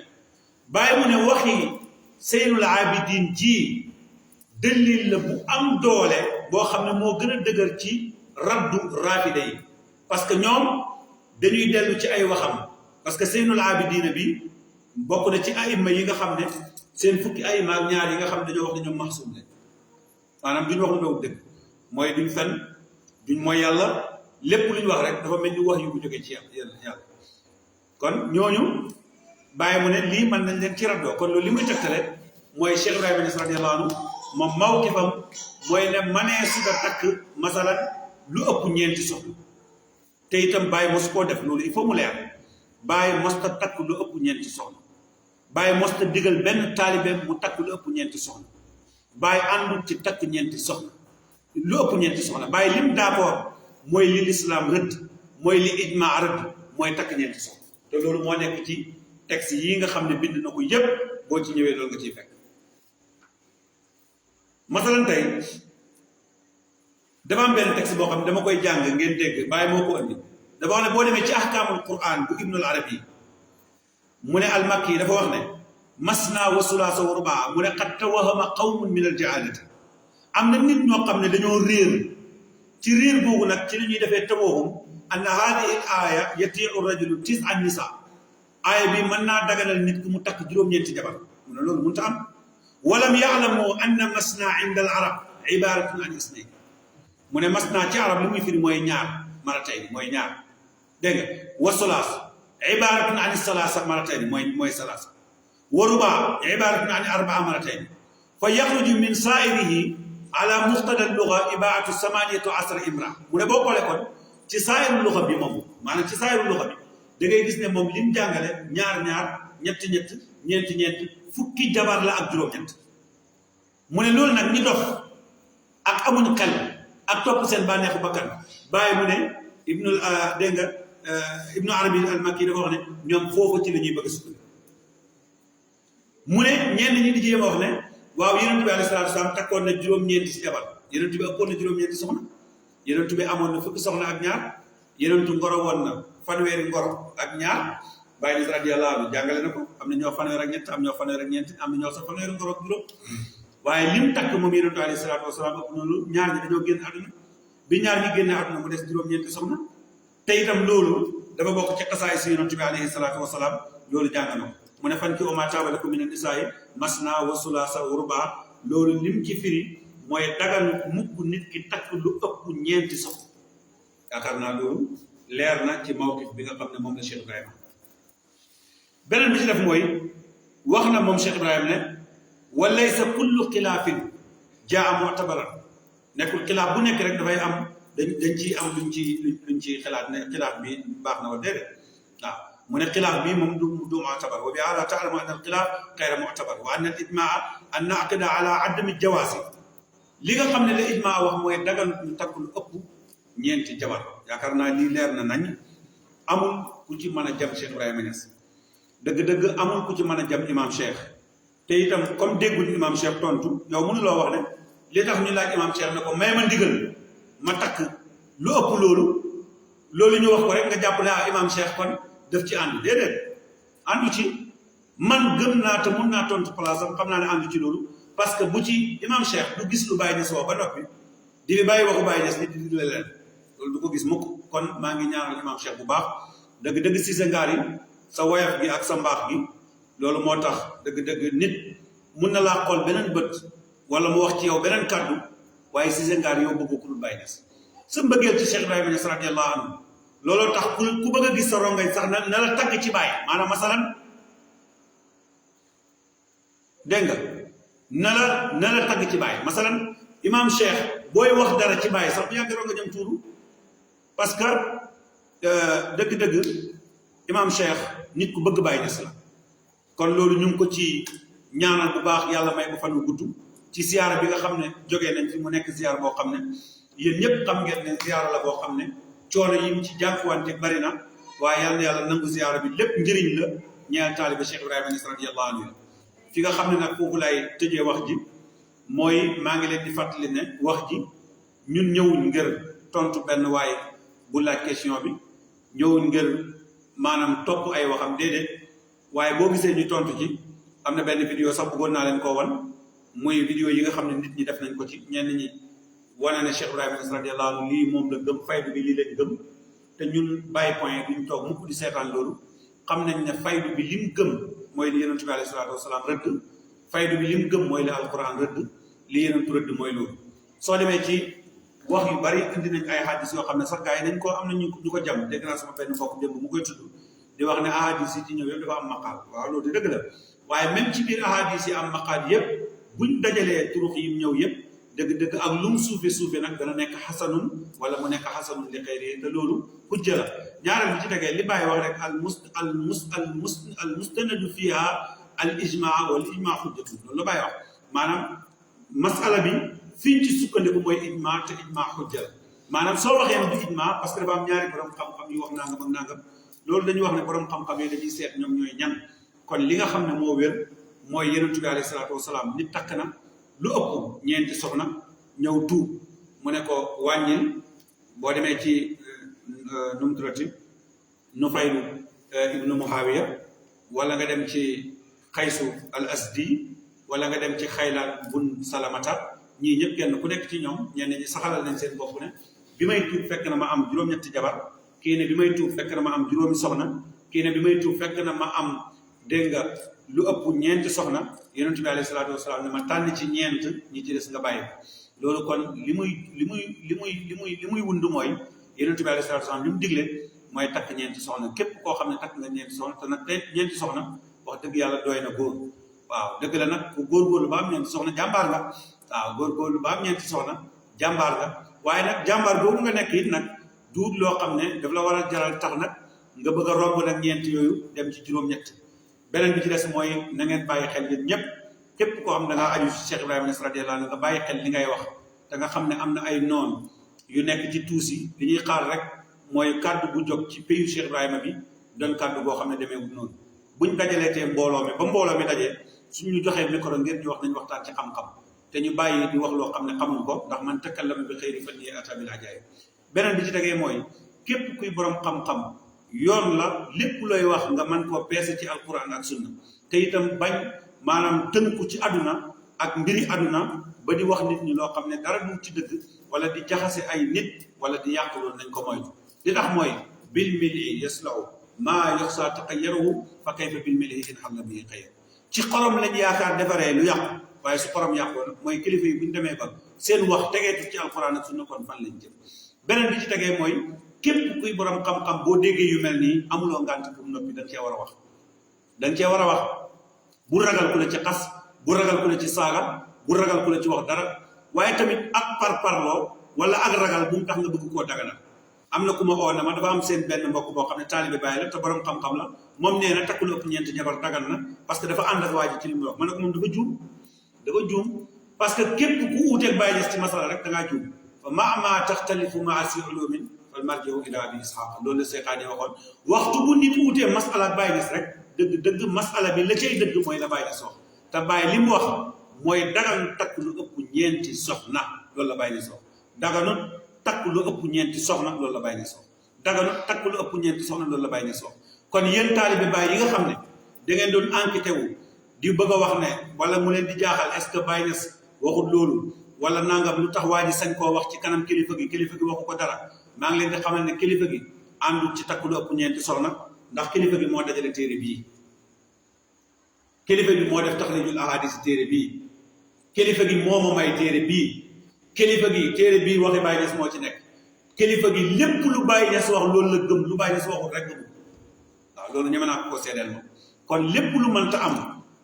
bàyyi mu ne waxi Seynul Abidin ji dalil la bu am doole boo xam ne moo gën a dëgër ci raddu raafida yi parce que ñoom dañuy dellu ci ay waxam parce que Seynul Abidin bi bokk na ci aïmma yi nga xam ne seen fukki aïmma ak ñaar yi nga xam ne dañoo wax ne ñoom maxsum lañ maanaam duñu wax lu doo dëgg mooy duñ fen duñ mooy yàlla lépp lu ñu wax rek dafa mel ni wax yu bu jógee ci yàlla kon ñooñu bàyyi mu ne lii mën nañ leen ci raddoo kon loolu li muy tegtale mooy Cheikh Ibrahima Niass radiyallahu anhu moom mawqifam mooy ne manee su da takk masalan lu ëpp ñeenti soxna te itam bàyyi mos koo def loolu il faut mu leer bàyyi mosta takk lu ëpp ñeenti soxna bàyyi mosta digal benn taalibeem mu takk lu ëpp ñeenti soxna bàyyi àndul ci takk ñeenti soxna lu ëpp ñeenti soxna bàyyi lim d'accord mooy li lislaam rëdd mooy li ijma rëdd mooy takk ñeenti soxna te loolu moo nekk ci texte yi nga xam ne bind na ko yépp boo ci ñëwee loolu nga ciy fekk masalan tey dafa am benn texte boo xam ne dama koy jàng ngeen dégg bàyyi moo ko andi dafa wax ne boo demee ci ahkaamul quran bu ibnul arabi mu ne almakki yi dafa wax ne masna wa sulaasa wa rubaa mu ne qad tawahama qawmun min al jahaalati am na nit ñoo xam ne dañoo réer ci réer boobu nag ci li ñuy defee tawahum anna haadihi al aaya yatiu rajulu tis'a nisa aaya bi mën naa daganal nit ki mu takk juróom-ñeenti jabar mu ne loolu mënta am walam yaalamu anna masna inda al arab ibaratun an isnayn mu ne masna ci arab li muy firi mooy ñaar maratay mooy ñaar dégg nga wa sulaas ibaratun an salaasa maratay mooy salaasa wa rubaa ibaratun an arbaa maratay fa yaxruju min saa'irihi ala muqtada luga ibaatu samaniyatu asra imra mu ne boo xoolee kon ci saayiru luga bi moom maanaam ci saayiru luga bi da ngay gis ne moom lim jàngale ñaar ñeent fukki jabar la ak juróom-ñett mu ne loolu nag ñi dof ak amuñ xel ak topp seen bànneexu bakkan bàyyi mu ne ibnu arabi al makki dafa wax ne ñoom foofu ci la ñuy bëgg a sukk mu ne ñenn ñi di jéem a wax ne waaw yonent bi alayhi salaatu wasalaam takkoon na juróom-ñeenti si jabar yonent bi ëppoon na juróom-ñeenti soxna yonent bi amoon na fukki soxna ak ñaar yonentu ngoro woon na fanweeri ngoro ak ñaar bàyyi nis radiyallahu anhu jàngale na ko am na ñoo fanweer ak ñett am ñoo fanweer ak ñeent am na ñoo sax fanweeri ngoro ak juróom waaye lim takk moom yonentu alayhi salaatu wasalaam ëpp noonu ñaar ñi dañoo génn àdduna bi ñaar ñi génne àdduna mu des juróom-ñeenti soxna te itam loolu dafa bokk ci xasaay si yonentu bi alayhi salaatu wasalaam loolu jàng na ko mu ne fan ki oma taaba lakum mina nisaa'i masna wa sulaasa wa rubaa loolu lim ci firi mooy dagal mukk nit ki takk lu ëpp ñeenti soxna yaakaar naa loolu leer na ci mawqif bi nga xam ne moom la Cheikh Ibrahima beneen bi ci def mooy wax na moom Cheikh Ibrahima ne wa laysa kullu xilaafin jaa mu'tabaran nekkul xilaaf bu nekk rek dafay am dañ ciy am luñ ci xalaat ne xilaaf bi baax na wa déedéet waaw mu ne xilaaf bi moom du mu'tabar wa bi hada ta'lamu anna al-xilaaf xayra mu'tabar wa anna al-ijmaa an na'qida ala adami jawaasi li nga xam ne la ijmaa wax mooy dagal ñu takk lu ëpp ñeenti jabar yaakaar naa lii leer na nañ amul ku ci mën a jam Cheikh Ibrahima Niass dëgg-dëgg amul ku ci mën a jam imam Cheikh te itam comme dégguñ imam Cheikh tontu yow mënuloo wax ne li tax ñu laaj imam Cheikh ne ko may ma ndigal ma takk lu ëpp loolu ñu wax ko rek nga jàpp ne imam Cheikh kon def ci ànd déedéet àndu ci man gëm naa te mun naa tontu place am xam naa ne àndu ci loolu parce que bu ci imam Cheikh du gis lu Baye Niass wax ba noppi di bàyyi waxu Baye Niass nit di leen loolu du ko gis mukk kon maa ngi ñaanal imam Cheikh bu baax dëgg-dëgg si sa ngaar yi sa woyof gi ak sa mbaax gi loolu moo tax dëgg-dëgg nit mun na laa xool beneen bët wala mu wax ci yow beneen kàddu waaye si sa ngaar yow bëgg ku dul Baye Niass sa mbëggeel ci Cheikh Ibrahima Niass radiyallahu anhu looloo tax ku bëgg a gis sa rongañ sax na la tagg ci Baye maanaam masalan dégg nga na la tagg ci Baye masalan imam Cheikh booy wax dara ci Baye sax bu yàgg rongañam tuuru parce que dëgg-dëgg imam Cheikh nit ku bëgg Baye Niass la kon loolu ñu ngi ko ci ñaanal bu baax yàlla may ko fan wu gudd ci ziyaara bi nga xam ne jógee nañ fi mu nekk ziyaara boo xam ne yéen ñëpp xam ngeen ne ziyaara la boo xam ne coono yi ci jànkuwante bari na waaye yal na yàlla nangu ziyaara bi lépp njëriñ la ñeel taaliba Cheikh Ibrahima Niass radiyallahu anhu fi nga xam ne nag foofu lay tëjee wax ji mooy maa ngi leen di fàttali ne wax ji ñun ñëwuñ ngir tontu benn waaye bu laaj question bi ñëwuñ ngir maanaam topp ay waxam déedéet waaye boo gisee ñu tontu ci am na benn vidéo sax bëggoon naa leen koo wan muy vidéo yi nga xam ne nit ñi def nañ ko ci ñenn ñi wane ne Cheikh Ibrahima Niass radiyallahu anhu lii moom la gëm faydu bi lii lañ gëm te ñun bàyyi point duñ toog mukk di seetaan loolu xam nañ ne faydu bi lim gëm mooy li yonent bi alayhi salaatu wasalaam rëdd faydu bi lim gëm mooy li alquran rëdd li yonent rëdd mooy loolu soo demee ci wax yu bari indi nañ ay hadis yoo xam ne sax gars yi nañ ko am na ñu ko jam dégg naa sama benn mbokk démb mu koy tudd di wax ne ahadis yi ci ñëw yëpp dafa am maqaal waaw loolu dëgg la waaye même ci biir ahadis yi am maqaal yëpp buñ dajalee turux yi ñëw yëpp dëgg-dëgg ak lu mu suufe nag dana nekk xasanun wala mu nekk xasanun li xëyri te loolu hujja la ñaareel bi ci tegee li bàyyi wax rek al mustanadu fiha al ijmaa wal ijmaa hujjatu loolu la bàyyi wax maanaam masala bi fiñ ci sukkandiku mooy ijmaa te ijmaa hujja la maanaam soo waxee ne du ijmaa parce que dafa am ñaari borom xam-xam yu wax nangam ak nangam loolu dañuy wax ne borom xam-xam yi dañuy seet ñoom ñooy ñan kon li nga xam ne moo wér mooy yonent bi alayhi salaatu wasalaam nit takk na lu ëpp ñeenti soxna ñëw tuub mu ne ko wàññil boo demee ci nu mu tuddati Nufaylu ibnu Muhawiya wala nga dem ci Xaysu al Asdi wala nga dem ci Xaylaan bun Salamata ñii ñëpp kenn ku nekk ci ñoom ñenn ñi saxalal nañ seen bopp ne bi may tuub fekk na ma am juróom-ñetti jabar kii ne bi may tuub fekk na ma am juróomi soxna kii ne bi may tuub fekk na ma am dégg nga lu ëpp ñeenti soxna yonent bi alayhi salaatu wasalaam ne ma tànn ci ñeent ñi ci des nga bàyyi loolu kon li muy wund mooy yonent bi alayhi salaatu wasalaam li mu digle mooy takk ñeenti soxna képp koo xam ne takk nga ñeenti soxna te nag tey ñeenti soxna wax dëgg yàlla doy na góor waaw dëgg la nag ku góorgóorlu ba am ñeenti soxna jàmbaar nga waaw góorgóorlu ba am ñeenti soxna jàmbaar nga waaye nag jàmbaar boobu nga nekk it nag duut loo xam ne daf la war a jaral tax nag nga bëgg a romb nag ñeent yooyu dem ci juróom-ñett beneen bi ci des mooy na ngeen bàyyi xel yéen ñëpp képp koo xam da ngaa aju ci Cheikh Ibrahima Niass radiyallahu anhu nga bàyyi xel li ngay wax te nga xam ne am na ay noon yu nekk ci tuus yi li ñuy xaar rek mooy kàddu bu jóg ci pays Cheikh Ibrahima bi doon kàddu boo xam ne demeewul noonu buñ dajalee tee mbooloo mi ba mbooloo mi dajee suñu joxee micro ngir ñu wax nañu waxtaan ci xam-xam te ñu bàyyi di wax loo xam ne xamuñ ko ndax man takallama bi xëyri fan yi ata bil ajaayib beneen bi ci tegee mooy képp kuy borom xam-xam yoon la lépp looy wax nga mën koo peese ci alquran ak sunna te itam bañ maanaam tënku ci aduna ak mbiri aduna ba di wax nit ñi loo xam ne dara du ci dëgg wala di jaxase ay nit wala di yàq loolu nañ ko moytu li tax mooy bil mili yaslau maa yoxsa taqayyaruhu fa kayfa bil mili in xalla bihi xayr ci xorom lañ yaakaar defaree lu yàqu waaye su xorom yàqoon mooy kilifa yi bu ñu demee ba seen wax tegeetu ci alquran ak sunna kon fan lañ jëm beneen bi ci tegee mooy képp kuy borom xam-xam boo déggee yu mel nii amuloo ngànt pour noppi da nga cee war a wax da nga cee war a wax bu ragal ku la ci xas bu ragal ku la ci saaga bu ragal ku la ci wax dara waaye tamit ak parparloo wala ak ragal bu mu tax nga bëgg koo daganal am na ku ma oo na ma dafa am seen benn mbokk boo xam ne taalibe bàyyi la te borom xam-xam la moom nee na takku lu ëpp ñeenti jabar dagan na parce que dafa ànd ak waa ji ci li mu wax ma ne ko moom dafa juum parce que képp ku uuteeg bàyyi gis ci masala rek da ngaa juum fa ma taxtalifu maa si ulumin fal marjiu ila abi ishaq loolu la Seexaani waxoon waxtu bu nit uutee masala bàyyi gis rek dëgg masala bi la cay dëgg mooy la bàyyi gis wax te bàyyi li mu wax mooy dagan takk lu ëpp ñeenti soxna loolu la bàyyi gis wax daganut takk lu ëpp ñeenti soxna loolu la bàyyi gis wax daganut takk lu ëpp ñeenti soxna loolu la bàyyi gis wax kon yéen taalibe bàyyi yi nga xam ne da ngeen doon enquêté wu di bëgg a wax ne wala mu leen di jaaxal est-ce que Baye Niass waxut loolu wala nangam lu tax waa ji sañ koo wax ci kanam kilifa gi waxu ko dara maa ngi leen di xamal ne kilifa gi àndul ci takk lu ëpp ñeenti soxna ndax kilifa gi moo dajale téere bii kilifa gi moo def taxrijul ahadis téere bii kilifa gi moo ma may téere bii kilifa gi téere bii waxi Baye Niass moo ci nekk kilifa gi lépp lu Baye Niass wax loolu la gëm lu Baye Niass waxut rek gëm waaw loolu ñeme naa ko seedeel moom kon lépp lu mënta am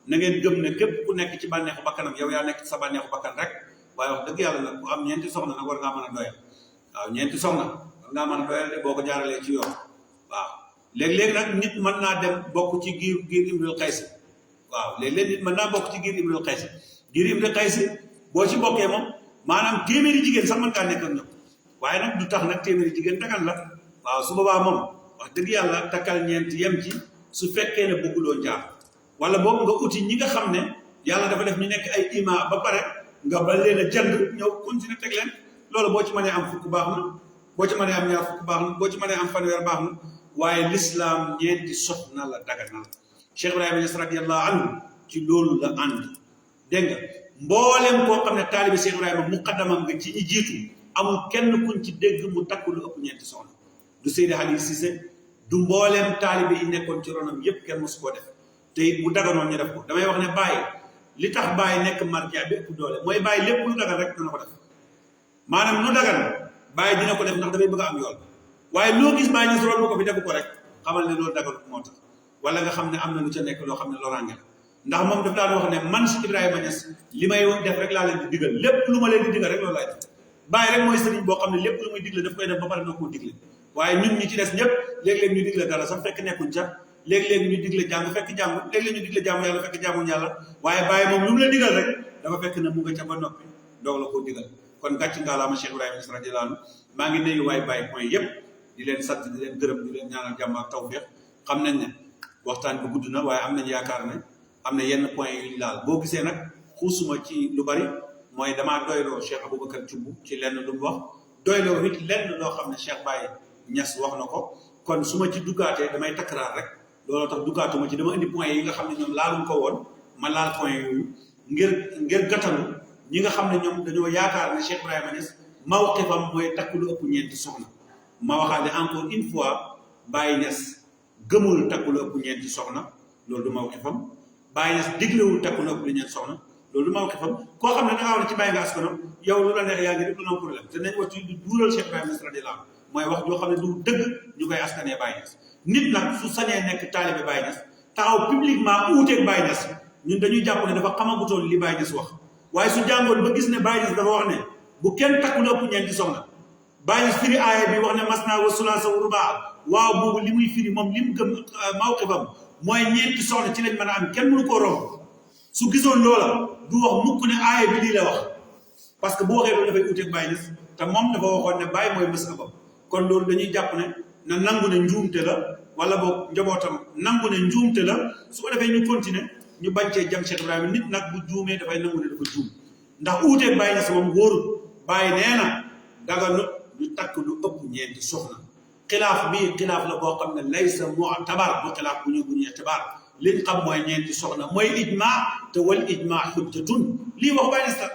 na ngeen gëm ne képp ku nekk ci bànneexu bakkanam yow yaa nekk ci sa bànneexu bakkan rek waaye wax dëgg yàlla nag ku am ñeenti soxna nag war ngaa mën a doyal waaw ñeenti soxna war ngaa mën a doyal de boo ko jaaralee ci yoon waaw léeg-léeg nag nit mën naa dem bokk ci giir Imrul Qaysi waaw léeg-léeg nit mën naa bokk ci giir Imrul Qaysi giir Imrul Qaysi boo ci bokkee moom maanaam téeméeri jigéen sax mën ngaa nekk ak ñoom waaye nag du tax nag téeméeri jigéen dagan la waaw su boobaa moom wax dëgg yàlla takkal ñeent yem ci su fekkee ne bëgguloo jaar wala boog nga uti ñi nga xam ne yàlla dafa def ñu nekk ay ima ba pare nga ba leen a jënd ñëw continuer teg leen loolu boo ci mënee am fukk baax na boo ci mënee am ñaar fukk baax na boo ci mënee am fanweer baax na waaye l'islam ñeenti soxna la daganal Cheikh Ibrahima Niass radiyallahu anhu ci loolu la ànd dégg nga mboolem koo xam ne taalibi Cheikh Ibrahima muqaddamam nga ci ñi jiitu amul kenn kuñ ci dégg mu takk lu ëpp ñeenti soxna du Seydi Aliou Cissé du mboolem taalibe yi nekkoon ci ronam yépp kenn mosu koo def te it bu daganoon ñu def ko damay wax ne Baye li tax Baye nekk marja bi ëpp doole mooy Baye lépp lu dagan rek dina ko def maanaam lu dagan Baye dina ko def ndax dafay bëgg a am yool waaye loo gis Baye Niass romb ko fi defu ko rek xamal ne loolu daganut moo tax wala nga xam ne am na lu ca nekk loo xam ne loraange la ndax moom daf daan wax ne man si Ibrahima Niass li may def rek laa leen di digal lépp lu ma leen di digal rek loolu laay def Baye rek mooy sëriñ boo xam ne lépp lu muy digle daf koy def ba pare na koo digle waaye ñun ñi ci des ñëpp léeg-léeg ñu digle dara sax fekk nekkuñ ca léeg-léeg ñu digle jàng fekk jàng léeg-léeg ñu digle jaamu yàlla fekk jaamuñ yàlla waaye Baye moom lu mu la digal rek dafa fekk ne mu nga ca ba noppi doog la koo digal kon gàcc ngaalaama Cheikh Ibrahima Niass radiyallahu anhu maa ngi nuyu waay Baye point yëpp di leen sant di leen gërëm di leen ñaanal jàmm ak tawfeex xam nañ ne waxtaan bi gudd na waaye am nañ yaakaar ne am na yenn point yu ñu laal boo gisee nag xuusuma ci lu bari mooy damaa doyloo Cheikh Aboubacar Thioub ci lenn lu mu wax doyloo it lenn loo xam ne Cheikh Baye Niass wax na ko kon su ma ci duggaatee damay takkaraar rek looloo tax duggaatuma ci dama indi point yi nga xam ne ñoom laaluñ ko woon ma laal point yooyu ngir gàttalu ñi nga xam ne ñoom dañoo yaakaar ne Cheikh Ibrahima Niass mawqifam mooy takk lu ëpp ñeenti soxna ma waxaale encore une fois Baye Niass gëmul takk lu ëpp ñeenti soxna loolu du mawqifam Baye Niass diglewul takk lu ëpp ñeenti soxna loolu du mawqifam koo xam ne da ngaa war ci bàyyi nga askanam yow lu la neex yaa ngi def du problème te nañ waxtu di duural Cheikh Ibrahima Niass radiyallahu anhu mooy wax joo xam ne du dëgg ñu koy askanee Baye Niass nit nag su sañee nekk taalibe Baye Niass taxaw publiquement uuteeg Baye Niass ñun dañuy jàpp ne dafa xamagutoon li Baye Niass wax waaye su jàngoon ba gis ne Baye Niass dafa wax ne bu kenn takku la ëpp ñeenti soxna Baye Niass firi aaya bi wax ne masna wa sulaasa wa rubaa waaw boobu li muy firi moom li mu gëm mawqifam mooy ñeenti soxna ci lañ mën a am kenn mënu koo romb su gisoon loola du wax mukk ne aaya bi lii la wax parce que bu waxee loolu dafay uteeg Baye Niass te moom dafa waxoon ne Baye mooy masabam kon loolu dañuy jàpp ne na nangu ne njuumte la wala boog njabootam nangu ne njuumte la su ko defee ñu continuer ñu bañ cee jam Cheikh Ibrahima nit nag bu juumee dafay nangu ne dafa juum ndax uuteeg Baye Niass moom wóorul Baye nee na daganut ñu takk lu ëpp ñeenti soxna xilaaf bii xilaaf la boo xam ne laysa mu'tabar bu xilaaf bu ñu itibaar liñ xam mooy ñeenti soxna mooy ijmaa te wal ijmaa xujjatun lii wax Baye Niass la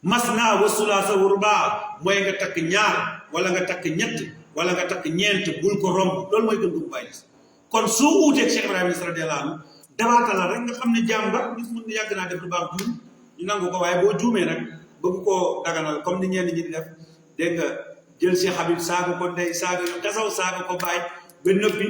masna wa sulaasa wa rubaa mooy nga takk ñaar wala nga takk ñett wala nga takk ñeent bul ko romb loolu mooy gëm-gëm Baye Niass kon soo uuteeg Cheikh Ibrahima Niass radiyallahu anhu dawaata la rek nga xam ne jaam nga nit mun yàgg naa def lu baax juum ñu nangu ko waaye boo juumee nag bëgg koo daganal comme ni ñenn ñi di def dégg nga jël Cheikh Habib saaga ko ndey saaga yu xesaw saaga ko baay ba nëppi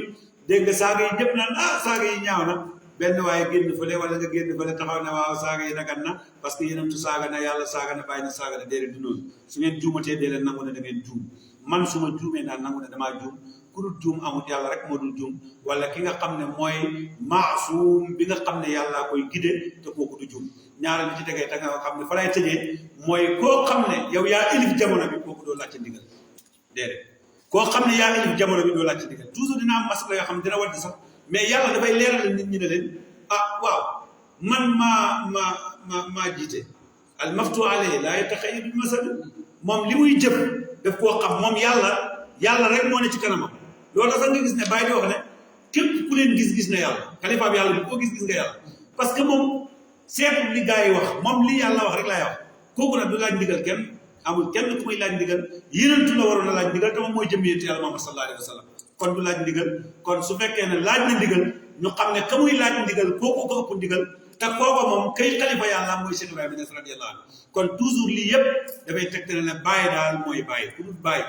dégg nga saaga yi jëpp naan saaga yi ñaaw na benn waaye génn fële wala nga génn fële taxaw ne waaw saaga yi dagan na parce que yéenam tu saaga na yàlla saaga na Baye na saaga na déedéet du noonu su ngeen juumatee dee leen nangu ne da ngeen juum man su ma juumee naan nangu ne damaa juum ku dul juum amul yàlla rek moo dul juum wala ki nga xam ne mooy maasuum bi nga xam ne yàllaa koy gide te kooku du juum ñaareel bi ci tegee te nga xam ne fa lay tëjee mooy koo xam ne yow yaa ilif jamono bi kooku doo laajte ndigal déedéet koo xam ne yaa ilif jamono bi doo laajte ndigal toujours dina am masala yoo xam ne dina wadd sax mais yàlla dafay leeral nit ñi ne leen waaw man maa jiite al maftu alayhi laa yataxayyar bi masal moom li muy jëf daf koo xam moom yàlla rek moo ne ci kanamam loolu sax nga gis ne Baye di wax ne képp ku leen gis-gis na yàlla xalifaam yàlla bu ko gis-gis nga yàlla parce que moom seetu li gars yi wax moom li yàlla wax rek laay wax kooku nag du laaj ndigal kenn amul kenn ku muy laaj ndigal yénentu la waroon a laaj ndigal te moom mooy jëm yénti yàlla Muhammad sallallahu alayhi wa sallam kon du laaj ndigal kon su fekkee ne laaj na ndigal ñu xam ne ka muy laaj ndigal kooku ko ëpp ndigal te kooku moom kay xalifa yàlla mooy Cheikh Ibrahima Niass radiyallahu anhu kon toujours lii yëpp dafay tegtale ne Baye daal mooy Baye ku dul Baye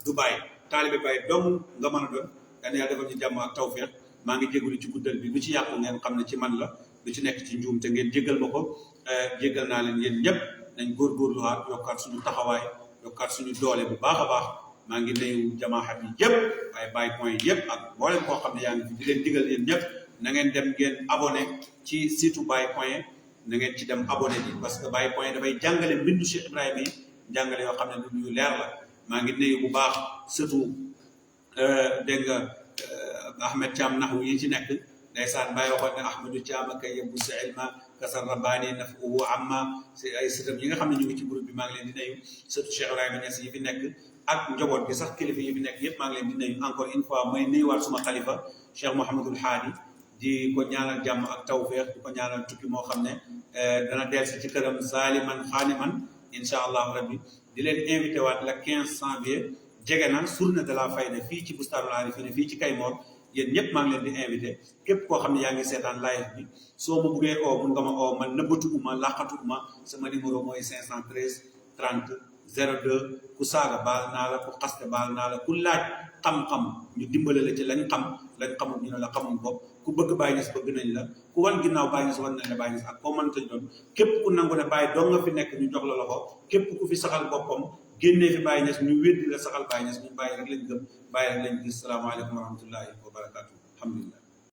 du Baye taalibe Baye dong nga mën a doon dan yàlla defal ñu jàmm ak tawfeex maa ngi jégalu ci guddal bi lu ci yàqu ngeen xam ne ci man la lu ci nekk ci njuum te ngeen jégal ma ko jégal naa leen yéen ñëpp nañ góorgóorluwaat yokkaat suñu taxawaay yokkaat suñu doole bu baax a baax maa ngi nuyu jamaaxat yi yëpp waaye Baye point yëpp ak mboolem koo xam ne yaa ngi fi di leen digal yéen ñëpp na ngeen dem ngeen abonné ci site Baye point na ngeen ci dem abonné ji parce que Baye point dafay jàngale mbindu Cheikh Ibrahima yi jàngale yoo xam ne lu yu leer la maa ngi nuyu bu baax surtout dégg nga Ahmed Thiam naxu yi ci nekk ndeysaan Baye waxoon ne Ahmadou Thiam ak yëbbu sa ilma kasar rabbaani nafu amma si ay sëtam yi nga xam ne ñu ngi ci groupe bi maa ngi leen di nuyu surtout Cheikh Ibrahima Niass yi fi nekk ak njaboot bi sax kilifa yi fi nekk yëpp maa ngi leen di nuyu encore une fois mooy nuyuwaat suma xalifa Cheikh Mouhamadul Haadi di ko ñaanal jàmm ak tawfeex di ko ñaanal tukki moo xam ne dana delsi ci këram zaliman xaaniman incha allahu rabbi di leen invité waat la 15 janvier jege na journée de la fayda fii ci Bustaanul Arifina fii ci Kaymoor yéen ñëpp maa ngi leen di invité képp koo xam ne yaa ngi seetaan live bi soo ma buggee oo mun nga ma oo man nëbbatu uma làqatu uma sama numéro mooy 513 30 02 ku saaga baal naa la ku xaste baal naa la ku laaj xam-xam ñu dimbale la ci lañ xamul ñu ne la xamul ko ku bëgg Baye Niass bëgg nañ la ku wan ginnaaw Baye Niass wan nañ la Baye Niass ak koo mënta doon képp ku nangu ne Baye doo nga fi nekk ñu jox la loxo képp ku fi saxal boppam génnee fi Baye Niass ñu weddi la saxal Baye Niass ñu Baye rek lañ gëm Baye rek lañ gis salaamaaleykum wa rahmatullahi wa barakatuh alhamdulillah